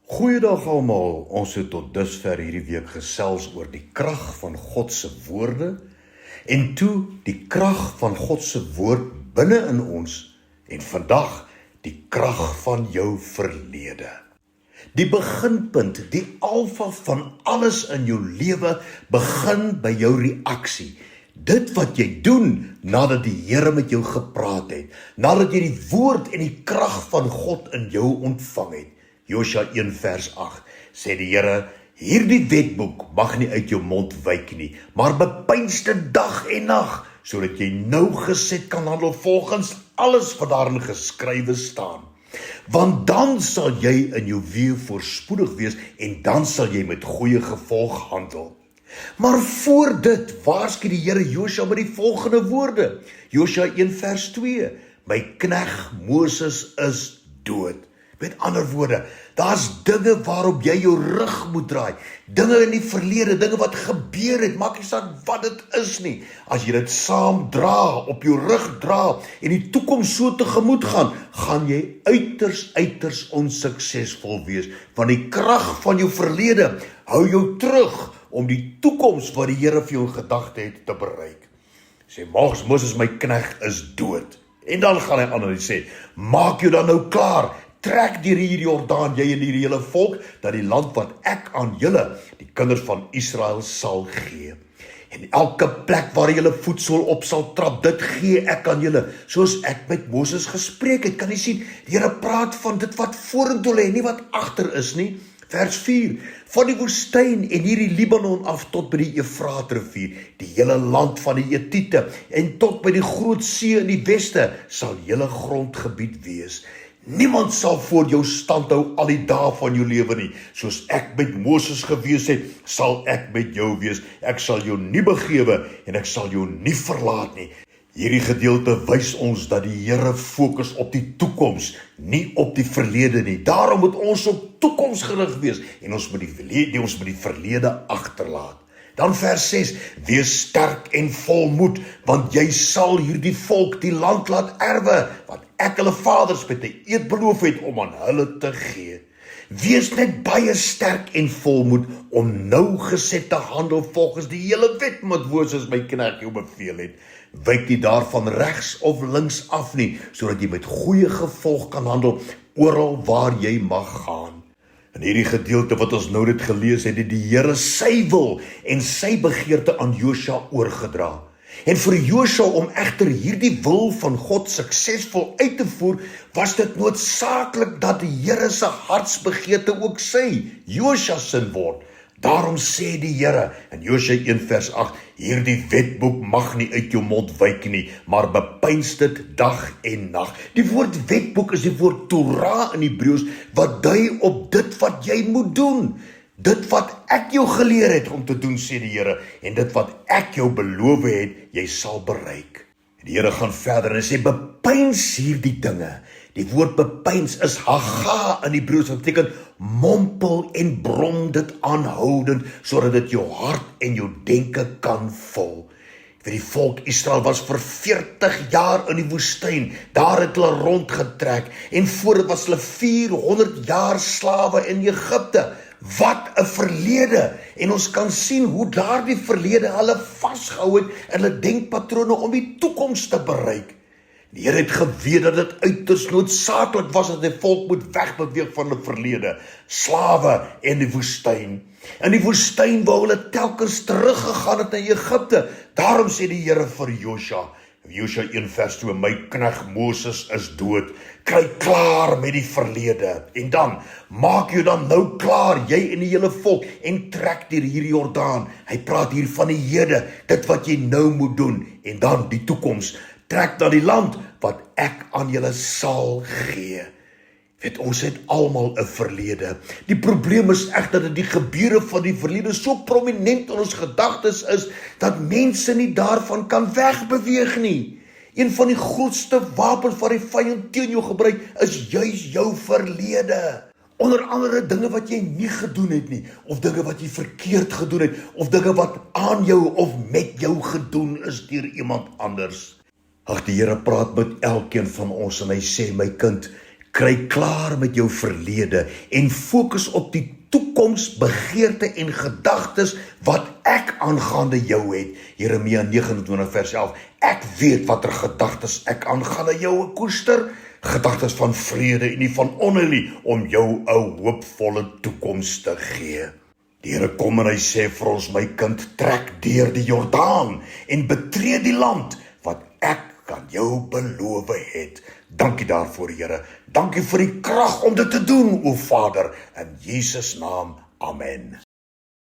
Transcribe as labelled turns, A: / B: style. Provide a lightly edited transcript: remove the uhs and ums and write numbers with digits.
A: Goeiedag almal, ons het tot dusver hierdie week gesels oor die krag van God se woorde en toe die krag van God se woord binne in ons en vandag die krag van jou verlede. Die beginpunt, die alfa van alles in jou lewe begin by jou reaksie. Dit wat jy doen nadat die Here met jou gepraat het, nadat jy die woord en die krag van God in jou ontvang het. Josua 1 vers 8 sê die Here, hierdie wetboek mag nie uit jou mond wyk nie, maar bepeins dit dag en nag, sodat jy nougeset kan handel volgens alles wat daarin geskrywe staan. Want dan sal jy in jou weë voorspoedig wees en dan sal jy met goeie gevolg handel. Maar voor dit waarsku die Here Josua met die volgende woorde. Josua 1 vers 2, my knegt Moses is dood. Met ander woorde, daar's dinge waarop jy jou rug moet draai. Dinge in die verlede, dinge wat gebeur het, maak nie saak wat dit is nie. As jy dit saam dra, op jou rug dra en die toekoms so tegemoet gaan jy uiters onsuksesvol wees. Want die krag van jou verlede hou jou terug om die toekoms wat die Here vir jou in gedagte het te bereik. Sê, Moses, my knegt is dood. En dan gaan hy aan en hy sê, maak jou dan nou klaar. Trek deur hierdie Jordaan, jy en hierdie hele volk, dat die land wat ek aan julle, die kinders van Israel, sal gee. En elke plek waar julle voetsol op sal trap, dit gee ek aan julle, soos ek met Moses gespreek het. Kan jy sien, die Here praat van dit wat vorentoe lê, nie wat agter is nie. Vers 4, van die woestyn en hierdie Libanon af tot by die Efraatrivier, die hele land van die Hetiete, en tot by die groot see in die weste, sal julle grondgebied wees. Niemand sal voor jou stand hou al die dae van jou lewe nie. Soos ek met Moses gewees het, sal ek met jou wees. Ek sal jou nie begewe en ek sal jou nie verlaat nie. Hierdie gedeelte wys ons dat die Here fokus op die toekoms, nie op die verlede nie. Daarom moet ons op toekomsgerig wees en ons moet die verlede agterlaat. Dan vers 6, wees sterk en vol moed, want jy sal hierdie volk die land laat erwe, wat ek hulle vaders met 'n eed beloof het om aan hulle te gee. Wees net baie sterk en vol moed om nougeset te handel volgens die hele wet wat Moses my knegt jou beveel het. Wyk nie daarvan regs of links af nie, sodat jy met goeie gevolg kan handel oral waar jy mag gaan. In hierdie gedeelte wat ons nou net gelees het, het die Here sy wil en sy begeerte aan Josua oorgedra. En vir Josua om egter hierdie wil van God suksesvol uit te voer, was dit noodsaaklik dat die Here se hartsbegeerte ook Josua se word. Daarom sê die Here in Josua 1 vers 8, hierdie wetboek mag nie uit jou mond wyk nie, maar bepeins dit dag en nag. Die woord wetboek is die woord Torah in Hebreëus, wat dui op dit wat jy moet doen. Dit wat ek jou geleer het om te doen, sê die Here, en dit wat ek jou beloof het, jy sal bereik. Die Here gaan verder en sê, bepeins hierdie dinge. Die woord bepeins is haga in Hebreëus, wat beteken mompel en brom dit aanhoudend, sodat dit jou hart en jou denke kan vul. Die volk Israel was vir 40 jaar in die woestyn, daar het hulle rondgetrek, en voor dit was hulle 400 jaar slawe in Egipte. Wat 'n verlede, en ons kan sien hoe daardie verlede hulle vasgehou het in hulle denkpatrone om die toekoms te bereik. Die Here het geweet dat dit uiters noodsaaklik was dat die volk moet wegbeweeg van hulle verlede, slawe en die woestyn. In die woestyn wou hulle telkens teruggegaan het na Egipte. Daarom sê die Here vir Josua 1 vers 2, my knegt Moses is dood, kry klaar met die verlede, en dan, maak jou dan nou klaar, jy en die hele volk, en trek deur hierdie Jordaan. Hy praat hier van die hede, dit wat jy nou moet doen, en dan die toekoms, trek na die land, wat ek aan julle sal gee. Ons het almal 'n verlede. Die probleem is egter dat die gebeure van die verlede so prominent in ons gedagtes is, dat mense nie daarvan kan wegbeweeg nie. Een van die grootste wapens wat die vyand teen jou gebruik, is juis jou verlede. Onder andere dinge wat jy nie gedoen het nie, of dinge wat jy verkeerd gedoen het, of dinge wat aan jou of met jou gedoen is deur iemand anders. Ag, die Here praat met elkeen van ons en hy sê, my kind, Kry klaar met jou verlede en fokus op die toekoms, begeerte en gedagtes wat ek aangaande jou het. Jeremia 29 vers 11. Ek weet watter gedagtes ek aangaande jou koester, gedagtes van vrede en nie van onheil nie, om jou 'n hoopvolle toekoms te gee. Die Here kom en hy sê vir ons, my kind, trek deur die Jordaan en betree die land wat ek aan jou beloof het. Dankie daarvoor, Here. Dankie vir die krag om dit te doen, o Vader, in Jesus naam. Amen.